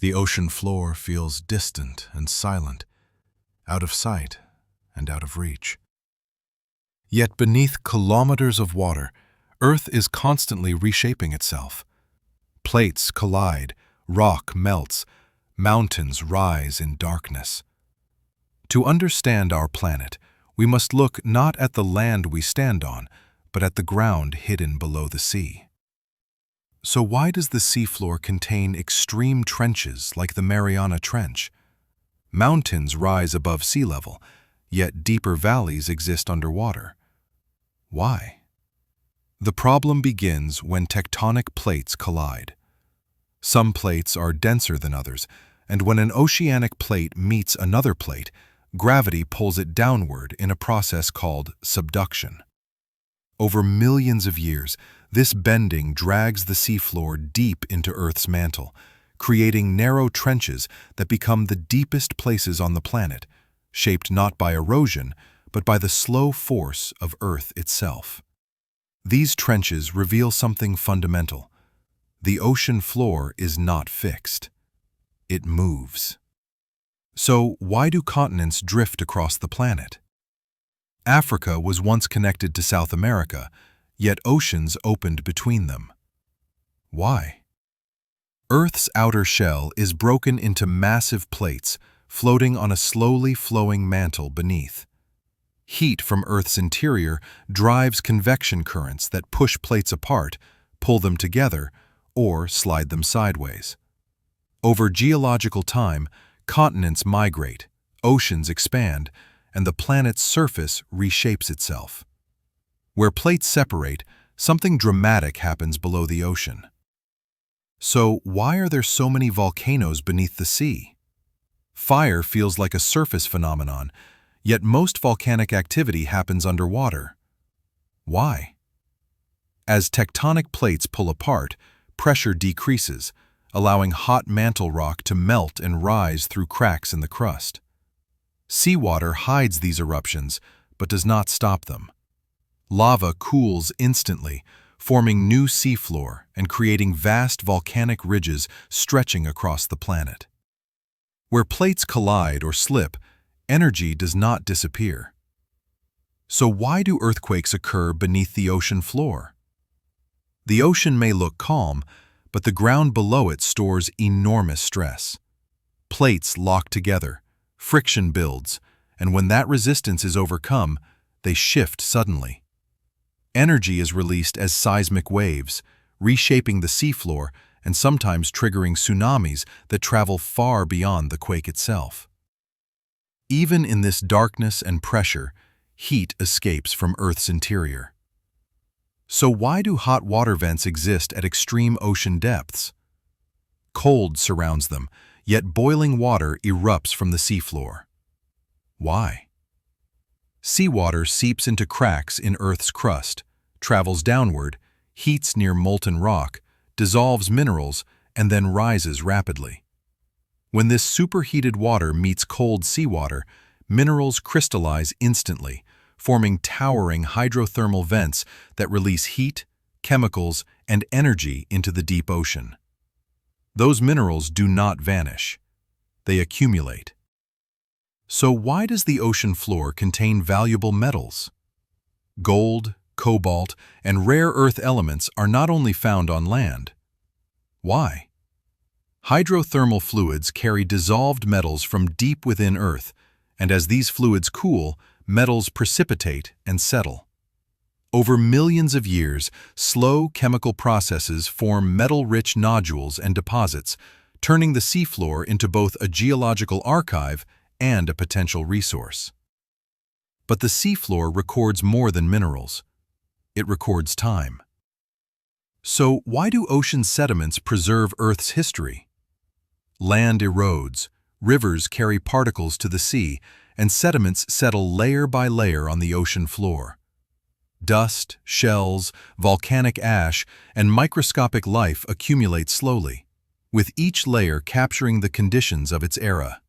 The ocean floor feels distant and silent, out of sight and out of reach. Yet beneath kilometers of water, Earth is constantly reshaping itself. Plates collide, rock melts, mountains rise in darkness. To understand our planet, we must look not at the land we stand on, but at the ground hidden below the sea. So why does the seafloor contain extreme trenches like the Mariana Trench? Mountains rise above sea level, yet deeper valleys exist underwater. Why? The problem begins when tectonic plates collide. Some plates are denser than others, and when an oceanic plate meets another plate, gravity pulls it downward in a process called subduction. Over millions of years, this bending drags the seafloor deep into Earth's mantle, creating narrow trenches that become the deepest places on the planet, shaped not by erosion, but by the slow force of Earth itself. These trenches reveal something fundamental. The ocean floor is not fixed. It moves. So why do continents drift across the planet? Africa was once connected to South America, yet oceans opened between them. Why? Earth's outer shell is broken into massive plates, floating on a slowly flowing mantle beneath. Heat from Earth's interior drives convection currents that push plates apart, pull them together, or slide them sideways. Over geological time, continents migrate, oceans expand, and the planet's surface reshapes itself. Where plates separate, something dramatic happens below the ocean. So why are there so many volcanoes beneath the sea? Fire feels like a surface phenomenon, yet most volcanic activity happens underwater. Why? As tectonic plates pull apart, pressure decreases, allowing hot mantle rock to melt and rise through cracks in the crust. Seawater hides these eruptions, but does not stop them. Lava cools instantly, forming new seafloor and creating vast volcanic ridges stretching across the planet. Where plates collide or slip, energy does not disappear. So why do earthquakes occur beneath the ocean floor? The ocean may look calm, but the ground below it stores enormous stress. Plates lock together, friction builds, and when that resistance is overcome, they shift suddenly. Energy is released as seismic waves, reshaping the seafloor and sometimes triggering tsunamis that travel far beyond the quake itself. Even in this darkness and pressure, heat escapes from Earth's interior. So why do hot water vents exist at extreme ocean depths? Cold surrounds them, yet boiling water erupts from the seafloor. Why? Seawater seeps into cracks in Earth's crust, travels downward, heats near molten rock, dissolves minerals, and then rises rapidly. When this superheated water meets cold seawater, minerals crystallize instantly, forming towering hydrothermal vents that release heat, chemicals, and energy into the deep ocean. Those minerals do not vanish. They accumulate. So why does the ocean floor contain valuable metals? Gold, cobalt, and rare earth elements are not only found on land. Why? Hydrothermal fluids carry dissolved metals from deep within Earth, and as these fluids cool, metals precipitate and settle. Over millions of years, slow chemical processes form metal-rich nodules and deposits, turning the seafloor into both a geological archive and a potential resource. But the seafloor records more than minerals. It records time. So why do ocean sediments preserve Earth's history? Land erodes, rivers carry particles to the sea, and sediments settle layer by layer on the ocean floor. Dust, shells, volcanic ash, and microscopic life accumulate slowly, with each layer capturing the conditions of its era.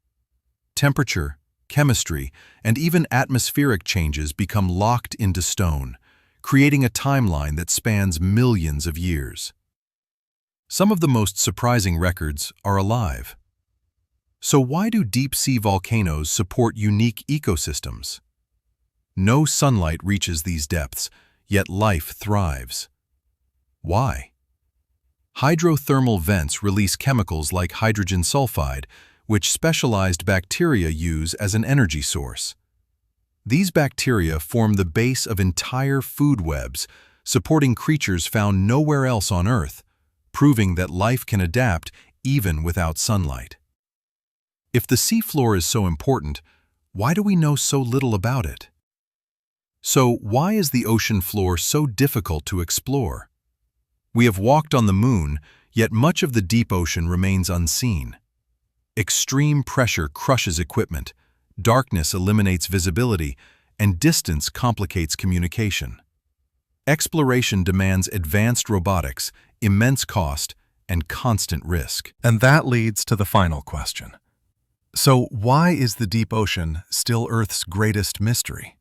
Temperature, chemistry, and even atmospheric changes become locked into stone, creating a timeline that spans millions of years. Some of the most surprising records are alive. So why do deep-sea volcanoes support unique ecosystems? No sunlight reaches these depths, yet life thrives. Why? Hydrothermal vents release chemicals like hydrogen sulfide, which specialized bacteria use as an energy source. These bacteria form the base of entire food webs, supporting creatures found nowhere else on Earth, proving that life can adapt even without sunlight. If the seafloor is so important, why do we know so little about it? So why is the ocean floor so difficult to explore? We have walked on the moon, yet much of the deep ocean remains unseen. Extreme pressure crushes equipment, darkness eliminates visibility, and distance complicates communication. Exploration demands advanced robotics, immense cost, and constant risk. And that leads to the final question. So why is the deep ocean still Earth's greatest mystery?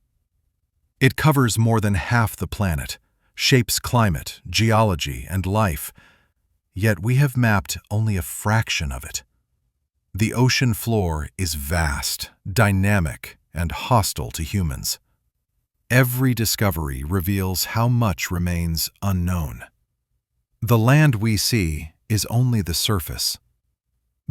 It covers more than half the planet, shapes climate, geology, and life, yet we have mapped only a fraction of it. The ocean floor is vast, dynamic, and hostile to humans. Every discovery reveals how much remains unknown. The land we see is only the surface.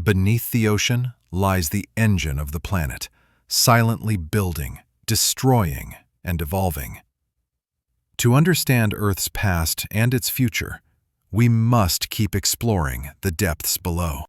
Beneath the ocean lies the engine of the planet, silently building, destroying, and evolving. To understand Earth's past and its future, we must keep exploring the depths below.